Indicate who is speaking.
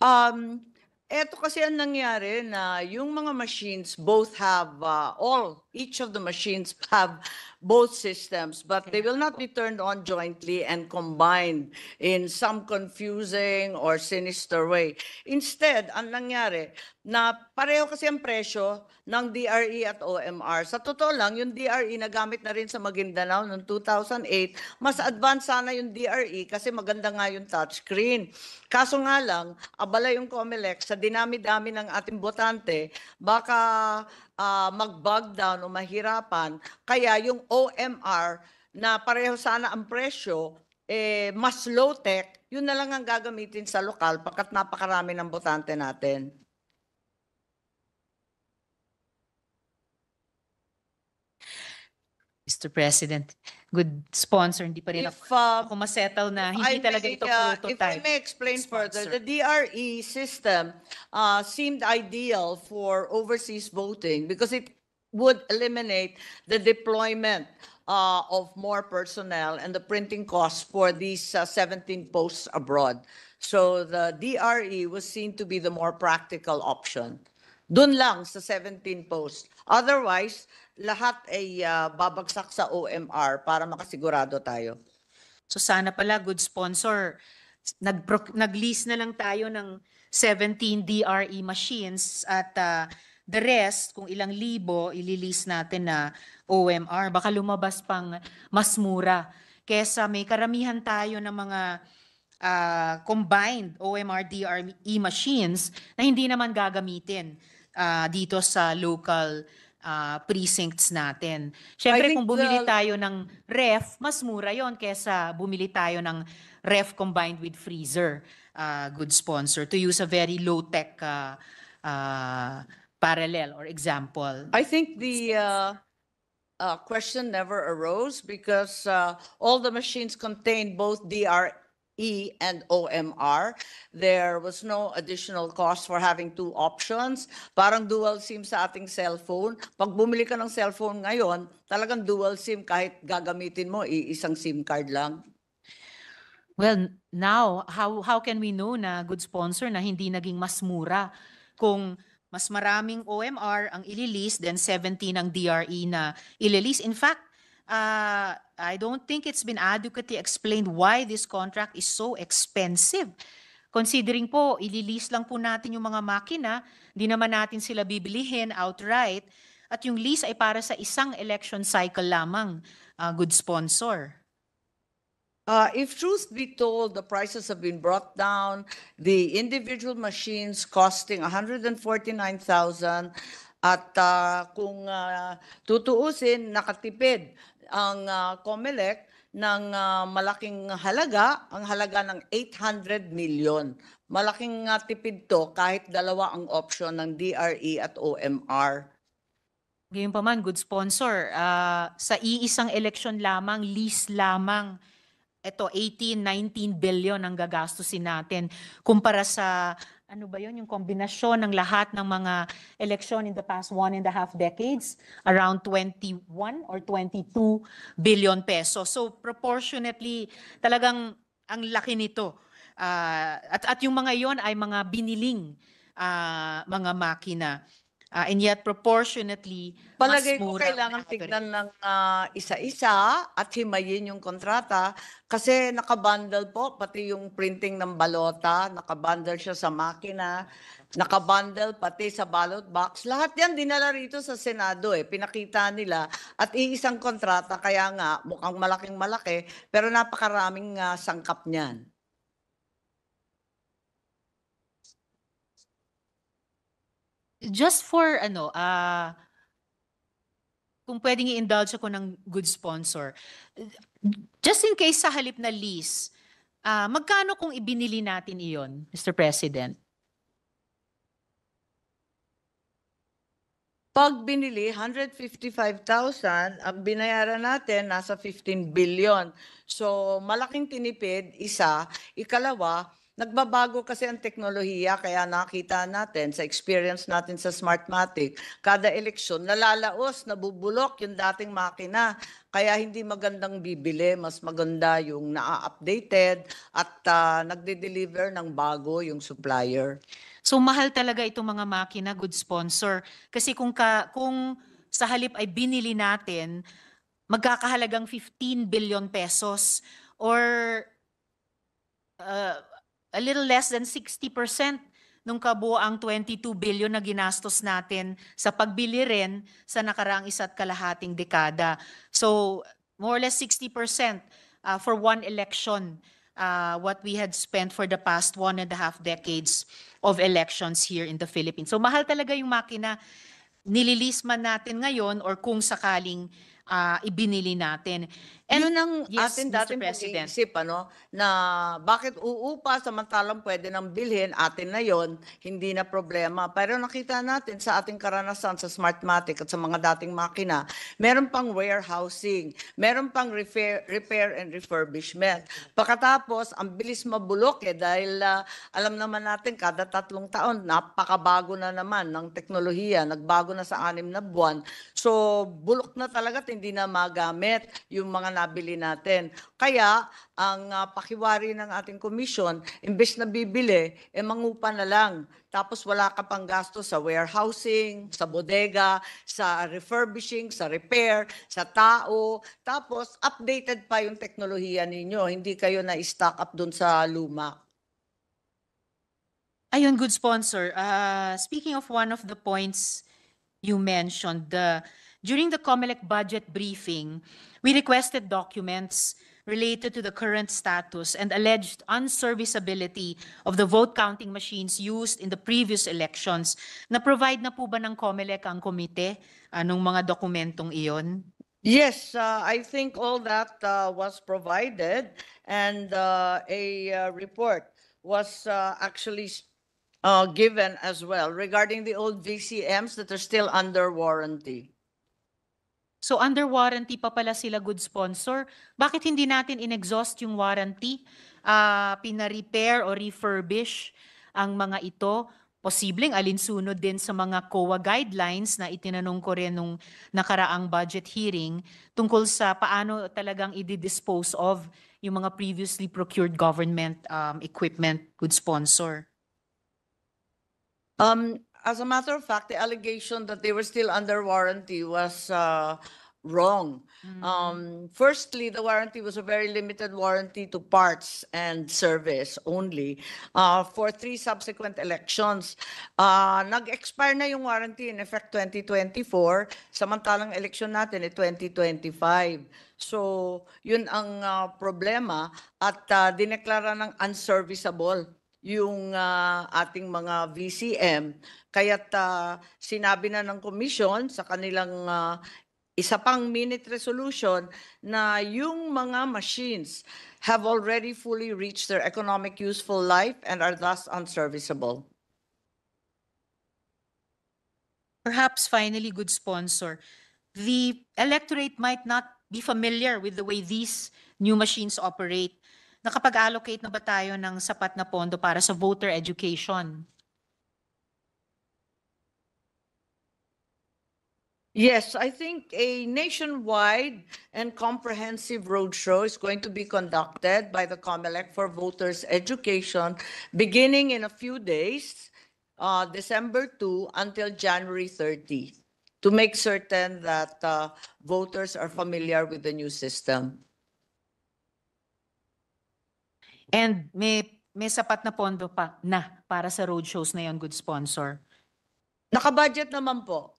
Speaker 1: Um, Eto kasi ang nangyari na yung mga machines both have each of the machines have both systems, but they will not be turned on jointly and combined in some confusing or sinister way. Instead, ang nangyari na pareho kasi ang presyo ng DRE at OMR. Sa totoo lang, yung DRE nagamit na rin sa Maguindanao noong 2008. Mas advanced sana yung DRE kasi maganda nga yung touchscreen. Kaso nga lang, abala yung COMELEC sa dinami-dami ng ating botante, baka mag-bog down o mahirapan. Kaya yung OMR na pareho sana ang presyo, mas low-tech, yun na lang ang gagamitin sa lokal pagkat napakarami ng botante natin.
Speaker 2: Mr. President, good sponsor, hindi pa rin ako masettle na hindi talaga ito prototype.
Speaker 1: If I may explain further, the DRE system seemed ideal for overseas voting because it would eliminate the deployment of more personnel and the printing costs for these 17 posts abroad. So the DRE was seen to be the more practical option. Doon lang sa 17 posts. Otherwise, lahat ay babagsak sa OMR para makasigurado tayo.
Speaker 2: So sana pala, good sponsor, nag-lease na lang tayo ng 17 DRE machines at the rest, kung ilang libo, ililiis natin na OMR. Baka lumabas pang mas mura. Kesa may karamihan tayo ng mga combined OMR DRE machines na hindi naman gagamitin dito sa local precincts natin. Siyempre, kung bumili tayo ng ref, mas mura yon kesa bumili tayo ng ref combined with freezer. Good sponsor, to use a very low-tech parallel or example.
Speaker 1: I think the question never arose because all the machines contain both DRE and OMR. There was no additional cost for having two options. Parang dual SIM sa ating cellphone. Pag bumili ka ng cellphone ngayon, talagang dual SIM kahit gagamitin mo, isang SIM card lang.
Speaker 2: Well, now, how can we know na good sponsor na hindi naging mas mura kung mas maraming OMR ang ililis, then 17 ang DRE na ililis? In fact, I don't think it's been adequately explained why this contract is so expensive. Considering po, ililis lang po natin yung mga makina, di naman natin sila bibilihin outright, at yung lease ay para sa isang election cycle lamang, good sponsor.
Speaker 1: If truth be told, the prices have been brought down, the individual machines costing 149,000 at kung tutuusin, nakatipid ang COMELEC ng malaking halaga, ang halaga ng 800 million. Malaking tipid to kahit dalawa ang option ng DRE at OMR.
Speaker 2: Ngayon pa man, good sponsor, sa iisang eleksyon lamang, lease lamang, ito 18-19 billion ang gagastusin natin kumpara sa ano ba yun, yung kombinasyon ng lahat ng mga eleksyon in the past 1.5 decades, around 21 or 22 billion pesos. So proportionately, talagang ang laki nito. At yung mga yon ay mga biniling mga makina. And yet proportionately,
Speaker 1: Palagay
Speaker 2: mas
Speaker 1: ko
Speaker 2: mura.
Speaker 1: kailangan tignan ng isa-isa at himayin yung kontrata kasi nakabundle po, pati yung printing ng balota, nakabundle siya sa makina, nakabundle pati sa ballot box. Lahat yan dinala rito sa Senado pinakita nila at iisang kontrata kaya nga mukhang malaking malaki pero napakaraming sangkap niyan.
Speaker 2: Just for kung pwedeng i-indulge ako ng good sponsor, just in case sa halip na lease, magkano kung ibinili natin iyon, Mr. President?
Speaker 1: Pag binili, 155,000, ang binayaran natin nasa 15 billion. So malaking tinipid, isa. Ikalawa, nagbabago kasi ang teknolohiya kaya nakita natin sa experience natin sa Smartmatic, kada eleksyon nalalaos, nabubulok yung dating makina. kaya hindi magandang bibili. Mas maganda yung na-updated at nagde-deliver ng bago yung supplier.
Speaker 2: So mahal talaga itong mga makina, good sponsor. Kasi kung sa halip ay binili natin, magkakahalagang 15 billion pesos or a little less than 60% nung kabuoang 22 billion na ginastos natin sa pagbili rin sa nakaraang isa't kalahating dekada. So more or less 60% for one election, what we had spent for the past 1.5 decades of elections here in the Philippines. So mahal talaga yung makina, nililis man natin ngayon or kung sakaling ibinili natin. And
Speaker 1: Yun ang
Speaker 2: yes,
Speaker 1: atin
Speaker 2: Mr.
Speaker 1: dating
Speaker 2: President.
Speaker 1: pag-iisip, ano, na bakit uupa samantalang pwede nang bilhin, atin na yon, hindi na problema. Pero nakita natin sa ating karanasan sa Smartmatic at sa mga dating makina, meron pang warehousing, meron pang repair and refurbishment. Pagkatapos, ang bilis mabulok dahil alam naman natin kada 3 taon, napakabago na naman ng teknolohiya, nagbago na sa 6 na buwan. So, bulok na talaga at hindi na magamit yung mga nabili natin. Kaya, ang pakiwari ng ating komisyon, imbes na bibili, mangupa na lang. Tapos wala ka pang gasto sa warehousing, sa bodega, sa refurbishing, sa repair, sa tao. Tapos, updated pa yung teknolohiya ninyo. Hindi kayo na-stock up dun sa luma.
Speaker 2: Ayun, good sponsor. Speaking of one of the points you mentioned, during the COMELEC budget briefing, we requested documents related to the current status and alleged unserviceability of the vote counting machines used in the previous elections. Na-provide na po ba ng COMELEC ang komite anong mga dokumentong iyon?
Speaker 1: Yes, I think all that was provided, and a report was actually given as well regarding the old VCMs that are still under warranty.
Speaker 2: So under warranty pa pala sila, good sponsor. Bakit hindi natin in-exhaust yung warranty? Pina-repair o refurbish ang mga ito? Posibleng alinsunod din sa mga COA guidelines na itinanong ko rin nung nakaraang budget hearing tungkol sa paano talagang i-dispose of yung mga previously procured government equipment, good sponsor.
Speaker 1: As a matter of fact, the allegation that they were still under warranty was wrong. Firstly, the warranty was a very limited warranty to parts and service only for 3 subsequent elections. Nag-expire na yung warranty in effect 2024, samantalang election natin 2025. So, yun ang problema at dineklara ng unserviceable yung ating mga VCM. Kaya't sinabi na ng komisyon sa kanilang isa pang minute resolution na yung mga machines have already fully reached their economic useful life and are thus unserviceable.
Speaker 2: Perhaps finally, good sponsor, the electorate might not be familiar with the way these new machines operate. Nakapag-allocate na ba tayo ng sapat na pondo para sa voter education?
Speaker 1: Yes, I think a nationwide and comprehensive roadshow is going to be conducted by the COMELEC for voters' education beginning in a few days, December 2 until January 30, to make certain that voters are familiar with the new system.
Speaker 2: And may sapat na pondo pa na para sa roadshows na yon, good sponsor.
Speaker 1: Nakabudget naman po.